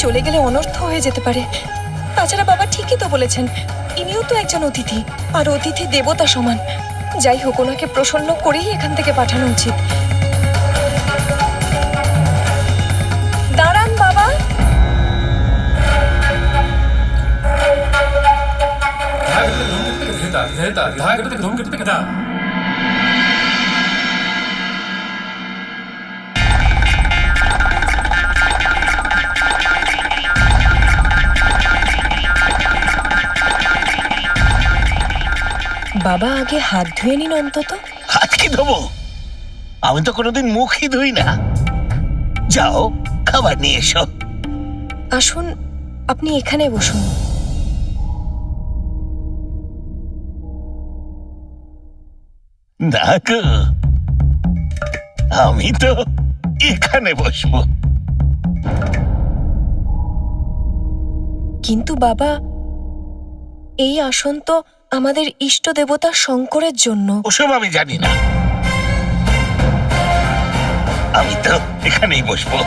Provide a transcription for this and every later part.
চলে গেলে অনর্থ হয়ে যেতে পারে। তাছাড়া বাবা ঠিকই তো বলেছেন, ইনিও তো একজন অতিথি, আর অতিথি দেবতা সমান। যাই হোক, ওনাকে প্রসন্ন করেই এখান থেকে পাঠানো উচিত। দাঁড়ান বাবা। বাবা আগে হাত ধুয়ে নিন অন্তত। হাত কি ধোবো? আমি তো কোনোদিন মুখই ধুই না। যাও, খাবার নিয়ে এসো। আসুন, আপনি এখানে বসুন। না গো, আমি তো এখানে বসবো। কিন্তু বাবা, এই আসন তো আমাদের ইষ্ট দেবতা শঙ্করের জন্য। ওসব আমি জানি না, আমি তো এখানেই বসবো।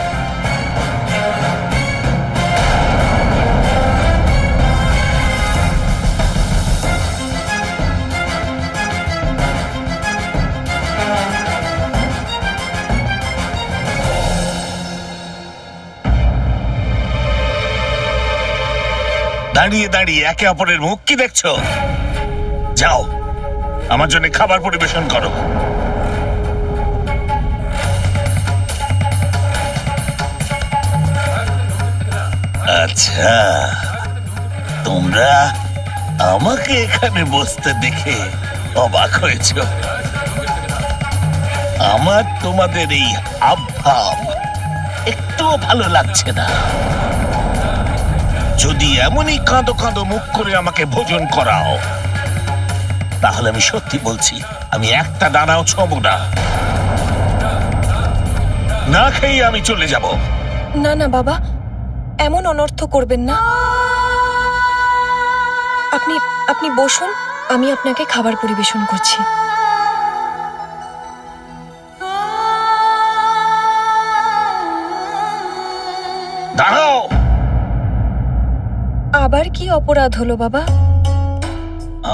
দাঁড়িয়ে দাঁড়িয়ে একে অপরের মুখ কি দেখছো? যাও, আমার জন্য খাবার পরিবেশন করো। আচ্ছা, তোমরা আমাকে এখানে বসতে দেখে অবাক হয়েছ। আমার তোমাদের এই হাবভাব একটুও ভালো লাগছে না। যদি এমনই কাঁদো কাঁদো মুখ করে আমাকে ভোজন করাও, তাহলে আমি সত্যি বলছি, আমি একটা দানাও ছোঁবো না। না খেয়ে আমি চলে যাব। না না বাবা, এমন অনর্থ করবেন না। আপনি আপনি বসুন, আমি আপনাকে খাবার পরিবেশন করছি। দাঁড়াও। আবার কি অপরাধ হলো বাবা?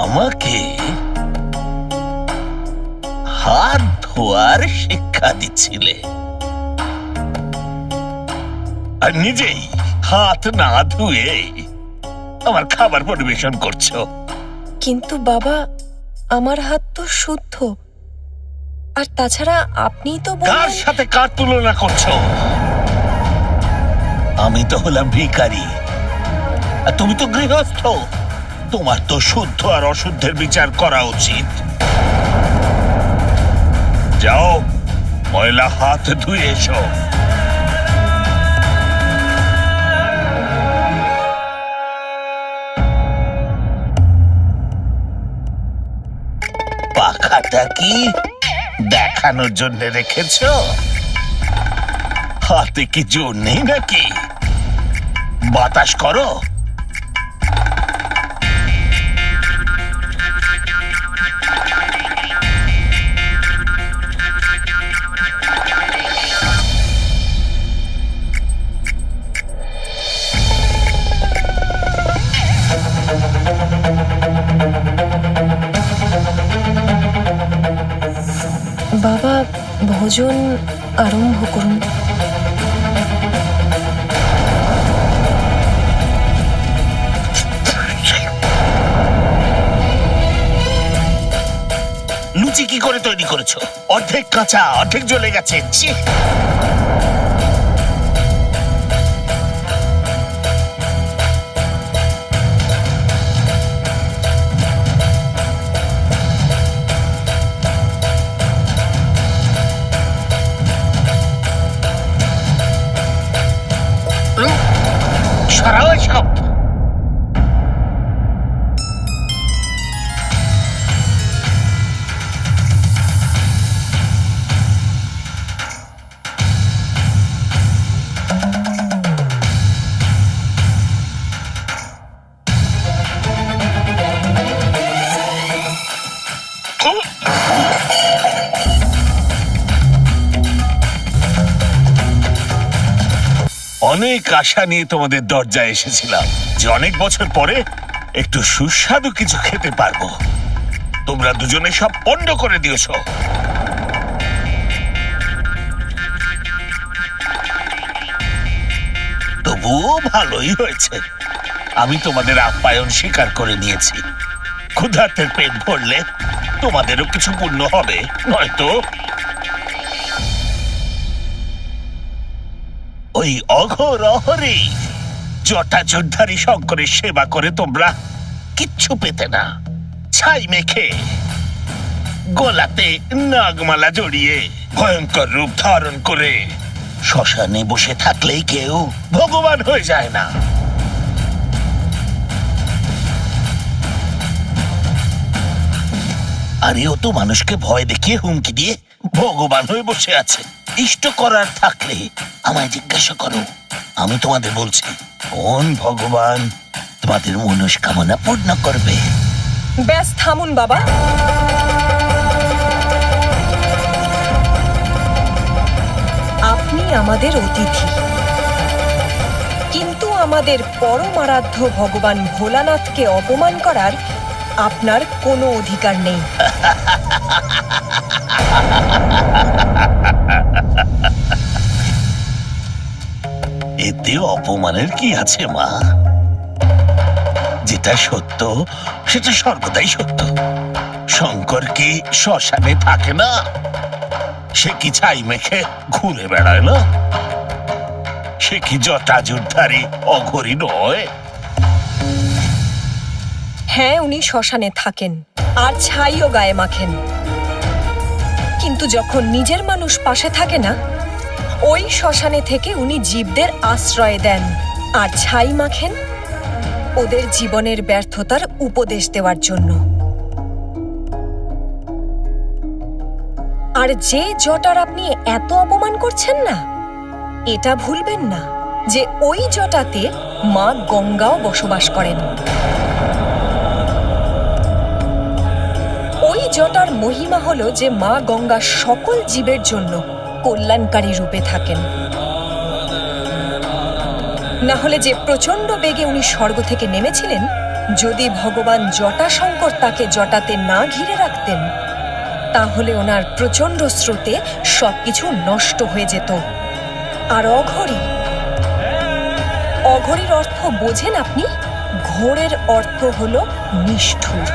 আমাকে হাত ধোয়ার শিক্ষা দিচ্ছিলে, আর নিজেই হাত না ধুয়ে আমার খাবার পরিবেশন করছো। কিন্তু বাবা, আমার হাত তো শুদ্ধ। আর তাছাড়া আপনি তো কার বললেন। সাথে কার তুলনা করছো? আমি তো হলাম ভিখারি, আর তুমি তো গৃহস্থ। তোমার তো শুদ্ধ আর অশুদ্ধের বিচার করা উচিত। যাও, ময়লা হাত ধুয়ে এসো। পাখাটা কি দেখানোর জন্য রেখেছো? হাতে কি জোর নেই নাকি? বাতাস করো। বাবা, ভোজন আরম্ভ করুন। লুচি কি করে তৈরি করেছো? অর্ধেক কাঁচা, অর্ধেক জ্বলে গেছে। ছি! সরাও সব। অনেক আশা নিয়ে তোমাদের দরজায় এসেছিলাম যে অনেক বছর পরে একটু সুস্বাদু কিছু খেতে পারবো। তোমরা দুজনে সব পণ্ড করে দিয়েছো। তবুও ভালোই হয়েছে, আমি তোমাদের আপ্যায়ন স্বীকার করে নিয়েছি। ক্ষুধার্তের পেট ভরলে তোমাদেরও কিছু পুণ্য হবে, নয়তো ওই অঘোর অহরি জটাজুদ্ধারী শঙ্করের সেবা করে তোমরা কিচ্ছু পেতে না। ছাই মেখে, গলাতে নাগমালা জড়িয়ে, ভয়ঙ্কর রূপ ধারণ করে শ্মশানে বসে থাকলেই কেউ ভগবান হয়ে যায় না। আর এও তো মানুষকে ভয় দেখিয়ে হুমকি দিয়ে ভগবান হয়ে বসে আছে। ইষ্ট করার থাকলে আমায় জিজ্ঞাসা করো, আমি তোমাদের বলছি কোন ভগবান তোমাদের মনস্কামনা পূর্ণ করবে। ব্যাস থামুন বাবা। আপনি আমাদের অতিথি, কিন্তু আমাদের পরম আরাধ্য ভগবান ভোলানাথকে অপমান করার আপনার কোনো অধিকার নেই। এতে অপমানের কি আছে মা? যেটা সত্য সেটা সর্বদাই সত্য। শঙ্কর কি শ্মশানে থাকে না? সে কি ছাই মেখে ঘুরে বেড়ায় না? সে কি জটাজুদ্ধারী অঘরী নয়? হ্যাঁ, উনি শ্মশানে থাকেন আর ছাইও গায়ে মাখেন, কিন্তু যখন নিজের মানুষ পাশে থাকে না, ওই শ্মশানে থেকে উনি জীবদের আশ্রয় দেন আর ছাই মাখেন ওদের জীবনের ব্যর্থতার উপদেশ দেওয়ার জন্য। আর যে জটার আপনি এত অপমান করছেন না, এটা ভুলবেন না যে ওই জটাতে মা গঙ্গাও বসবাস করেন। ওই জটার মহিমা হলো যে মা গঙ্গা সকল জীবের জন্য কল্যাণকারী রূপে থাকেন। না হলে যে প্রচন্ড বেগে উনি স্বর্গ থেকে নেমেছিলেন, যদি ভগবান জটাশঙ্কর তাকে জটাতে না ঘিরে রাখতেন, তাহলে ওনার প্রচন্ড স্রোতে সবকিছু নষ্ট হয়ে যেত। আর অঘরী, অঘরীর অর্থ বোঝেন আপনি? ঘোরের অর্থ হলো নিষ্ঠুর,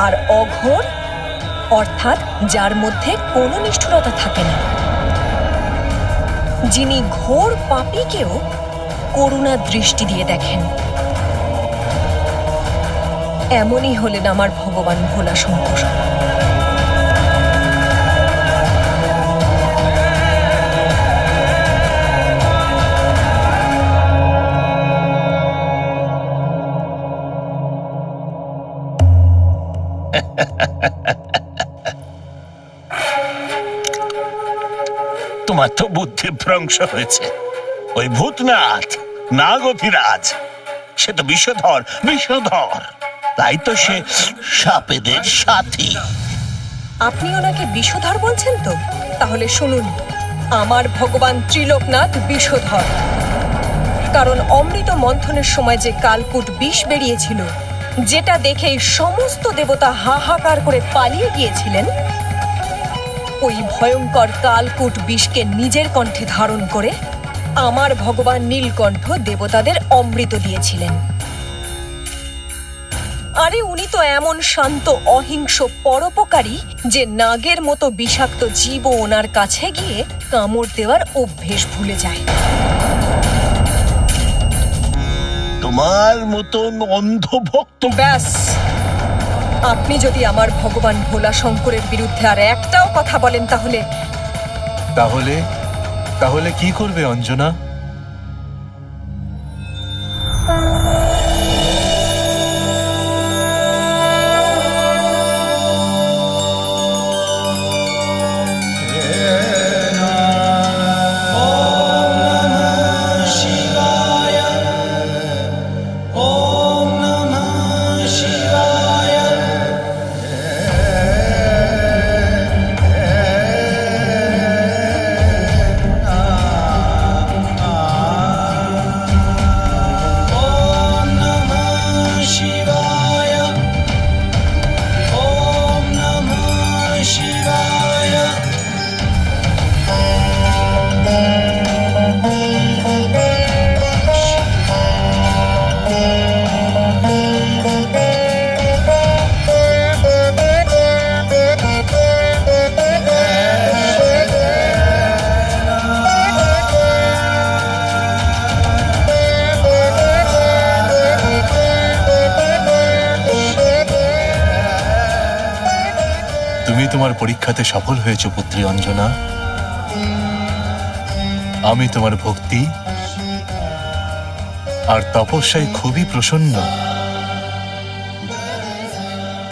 আর অঘোর অর্থাৎ যার মধ্যে কোনো নিষ্ঠুরতা থাকে না, যিনি ঘোর পাপীকেও করুণা দৃষ্টি দিয়ে দেখেন। এমনই হলেন আমার ভগবান ভোলা শঙ্কর। তোমার তো বুদ্ধি ভ্রংশ হয়েছে। ওই ভূতনাথ নাগধিরাজ, সে তো বিষধর, বিষধর। তাই তো সে সাপেদের সাথী। আপনি ওনাকে বিষধর বলছেন তো? তাহলে শুনুন, আমার ভগবান ত্রিলোকনাথ বিষধর। কারণ অমৃত মন্থনের সময় যে কালকূট বিষ বেরিয়েছিল, যেটা দেখেই সমস্ত দেবতা হাহাকার করে পালিয়ে গিয়েছিলেন, ওই ভয়ঙ্কর কালকূট বিষকে নিজের কণ্ঠে ধারণ করে আমার ভগবান নীলকণ্ঠ দেবতাদের অমৃত দিয়েছিলেন। আরে উনি তো এমন শান্ত অহিংস পরোপকারী যে নাগের মতো বিষাক্ত জীবও ওনার কাছে গিয়ে কামড় দেওয়ার অভ্যেস ভুলে যায়। তোমার মতন অন্ধভক্ত। ব্যাস, আপনি যদি আমার ভগবান ভোলা শঙ্করের বিরুদ্ধে আর একটাও কথা বলেন, তাহলে তাহলে কি করবে অঞ্জনা? তুমি তোমার পরীক্ষাতে সফল হয়েছো পুত্রী অঞ্জনা। আমি তোমার ভক্তি আর তপস্যায় খুবই প্রসন্ন।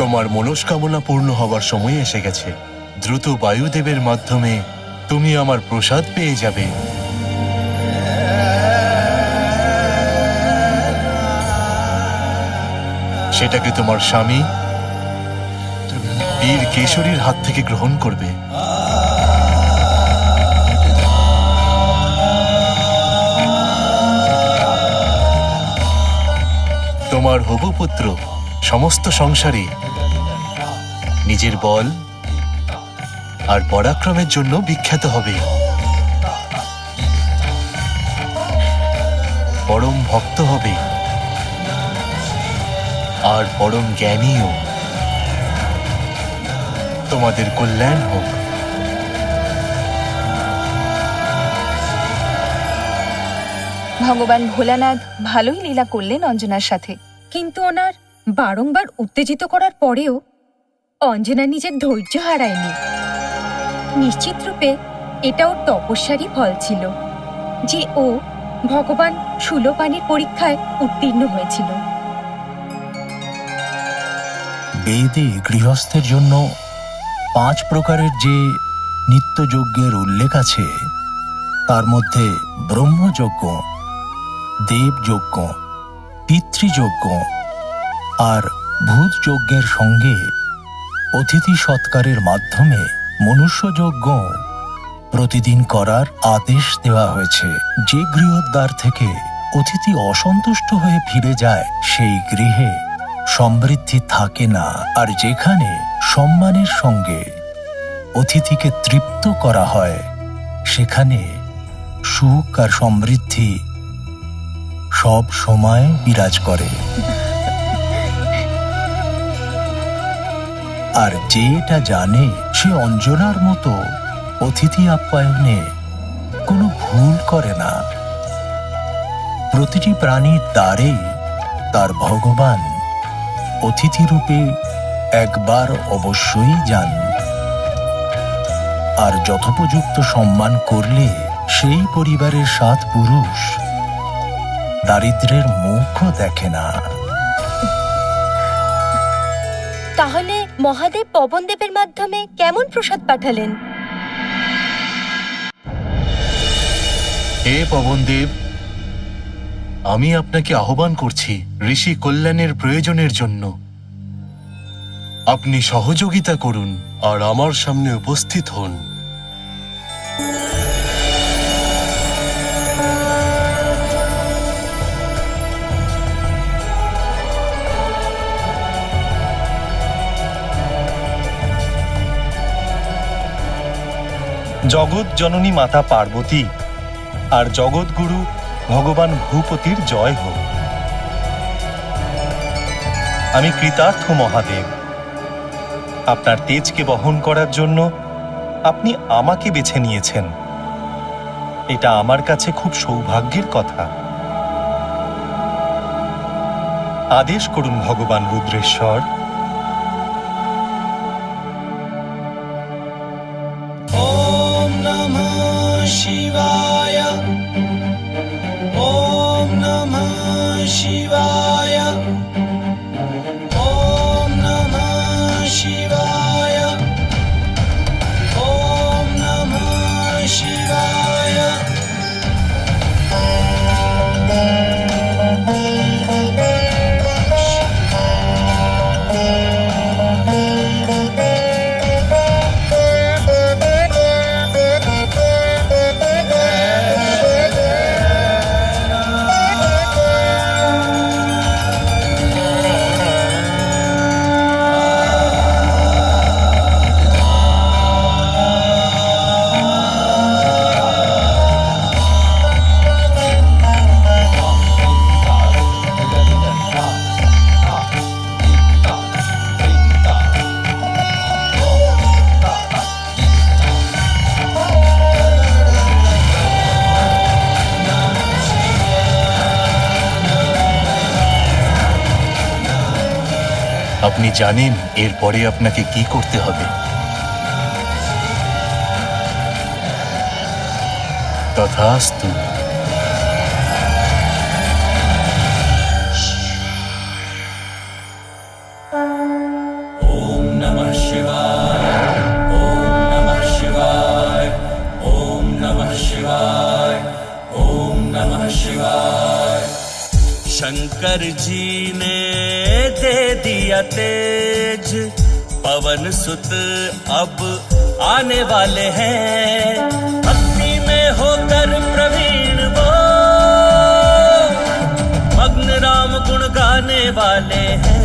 তোমার মনস্কামনা পূর্ণ হবার সময় এসে গেছে। দ্রুত বায়ুদেবের মাধ্যমে তুমি আমার প্রসাদ পেয়ে যাবে। সেটাকে তোমার স্বামী বীর কেশরীর হাত থেকে গ্রহণ করবে। তোমার হবু পুত্র সমস্ত সংসারে নিজের বল আর পরাক্রমের জন্য বিখ্যাত হবে। পরম ভক্ত হবে আর পরম জ্ঞানীও। তোমাদের কল্যাণ হোক। ভগবান ভোলানাথ ভালোই লীলা করলেন অঞ্জনার সাথে। কিন্তু ওনার বারংবার উত্তেজিত করার পরেও অঞ্জনা নিজের ধৈর্য হারায়নি। নিশ্চিত রূপে এটা ওর তপস্যারই ফল ছিল যে ও ভগবান শূলপাণির পরীক্ষায় উত্তীর্ণ হয়েছিল। বেদে গৃহস্থের জন্য 5 প্রকারের যে নিত্যযজ্ঞের উল্লেখ আছে, তার মধ্যে ব্রহ্মযজ্ঞ, দেবযজ্ঞ, পিতৃযজ্ঞ আর ভূতযজ্ঞের সঙ্গে অতিথি সৎকারের মাধ্যমে মনুষ্যযজ্ঞ প্রতিদিন করার আদেশ দেওয়া হয়েছে। যে গৃহদ্বার থেকে অতিথি অসন্তুষ্ট হয়ে ফিরে যায় সেই গৃহে সমৃদ্ধি থাকে না। আর যেখানে সম্মানের সঙ্গে অতিথিকে তৃপ্ত করা হয় সেখানে সুখ আর সমৃদ্ধি সব সময় বিরাজ করে। আর যে এটা জানে সে অঞ্জনার মতো অতিথি আপ্যায়নে কোনো ভুল করে না। প্রতিটি প্রাণীর দ্বারেই তার ভগবান অতিথি রূপে একবার অবশ্যই যান। আর যথোপযুক্ত সম্মান করলে সেই পরিবারের 7 পুরুষ দারিদ্র্যের মুখও দেখে না। তাহলে মহাদেব পবনদেবের মাধ্যমে কেমন প্রসাদ পাঠালেন? হে পবনদেব, আমি আপনাকে আহ্বান করছি ঋষি কল্যাণের প্রয়োজনের জন্য। আপনি সহযোগিতা করুন আর আমার সামনে উপস্থিত হন। জগৎ জননী মাতা পার্বতী আর জগৎগুরু ভগবান ভূপতির জয় হোক। আমি কৃতার্থ মহাদেব। আপনার তেজকে বহন করার জন্য আপনি আমাকে বেছে নিয়েছেন। এটা আমার কাছে খুব সৌভাগ্যের কথা। আদেশ করুন ভগবান রুদ্রেশ্বর। शिवाय ॐ नमः शिवाय ॐ नमः शिवाय ॐ नमः शिवाय। আপনি জানেন এরপরে আপনাকে কি করতে হবে। তথাস্তু। ॐ नमः शिवाय ॐ नमः शिवाय ॐ नमः शिवाय ॐ नमः शिवाय। शंकर जी ने दे दिया तेज, पवन सुत अब आने वाले हैं। भक्ति में होकर प्रवीण वो मग्न राम गुण गाने वाले हैं।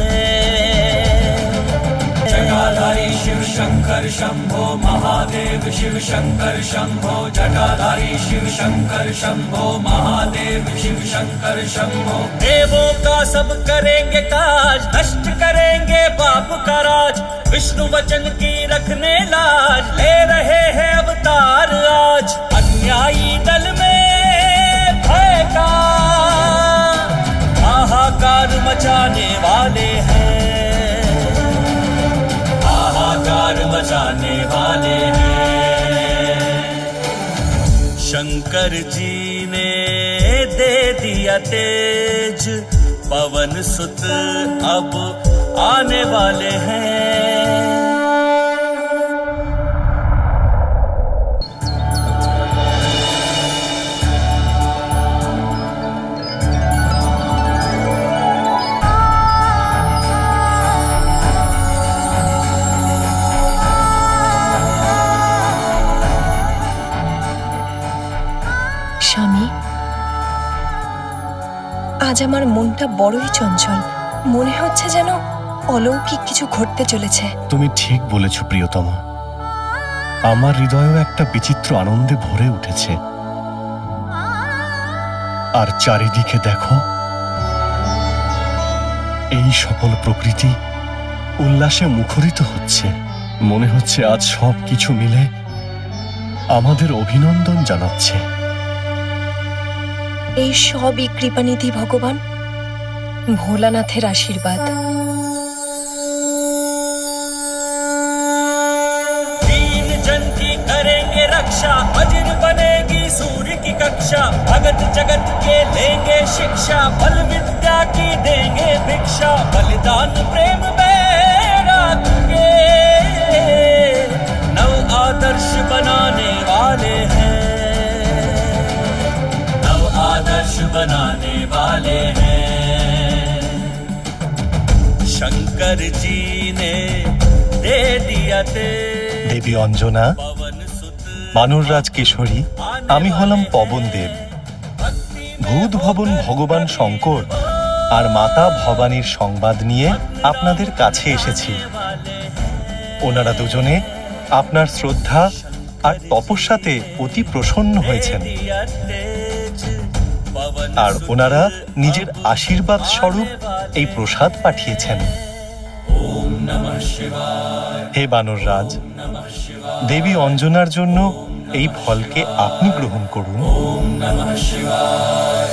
जटाधारी शिव शंकर शंभो महादेव, शिव शंकर शंभो जटाधारी शिव शंकर शंभो महादेव, शिव शंकर शंभो। देवों का सब करेंगे काज, नष्ट करेंगे पाप का राज। विष्णु वचन की रखने लाज, ले रहे हैं अवतार आज। अन्यायी दल में भय का हाहाकार मचाने वाले हैं, हाहाकार मचाने वाले हैं। शंकर जी ने दे दिया तेज, पवन सुत अब आने वाले हैं। স্বামী, আজ আমার মনটা বড়ই চঞ্চল। মনে হচ্ছে যেন অলৌকিক কিছু ঘটতে চলেছে। তুমি ঠিক বলেছ প্রিয়তমা, আমার হৃদয়ও একটা বিচিত্র আনন্দে ভরে উঠেছে। আর চারিদিকে দেখো, এই সকল প্রকৃতি উল্লাসে মুখরিত হচ্ছে। মনে হচ্ছে আজ সব কিছু মিলে আমাদের অভিনন্দন জানাচ্ছে। এই সবই কৃপানিধি ভগবান ভোলানাথের আশীর্বাদ। दीन जन की करेंगे रक्षा, वज्र बनेगी सूर्य की कक्षा। भगत जगत के लेंगे शिक्षा, बल विद्या की देंगे भिक्षा। बलिदान प्रेम में राखेंगे, नव आदर्श बनाने वाले हैं, नव आदर्श बनाने वाले हैं। शंकर जी ने दे दिया तेज, দেবী অঞ্জনা, पवन सुत বানররাজ কেশরী, আমি হলাম পবন দেব। ভূত ভবন ভগবান শঙ্কর আর মাতা ভবানীর সংবাদ নিয়ে আপনাদের কাছে এসেছি। ওনারা দুজনে আপনার শ্রদ্ধা আর তপস্যাতে অতি প্রসন্ন হয়েছেন, আর ওনারা নিজের আশীর্বাদ স্বরূপ এই প্রসাদ পাঠিয়েছেন। হে বানররাজ, দেবী অঞ্জনার জন্য এই ফলকে আপনি গ্রহণ করুন। ओम नमः शिवाय।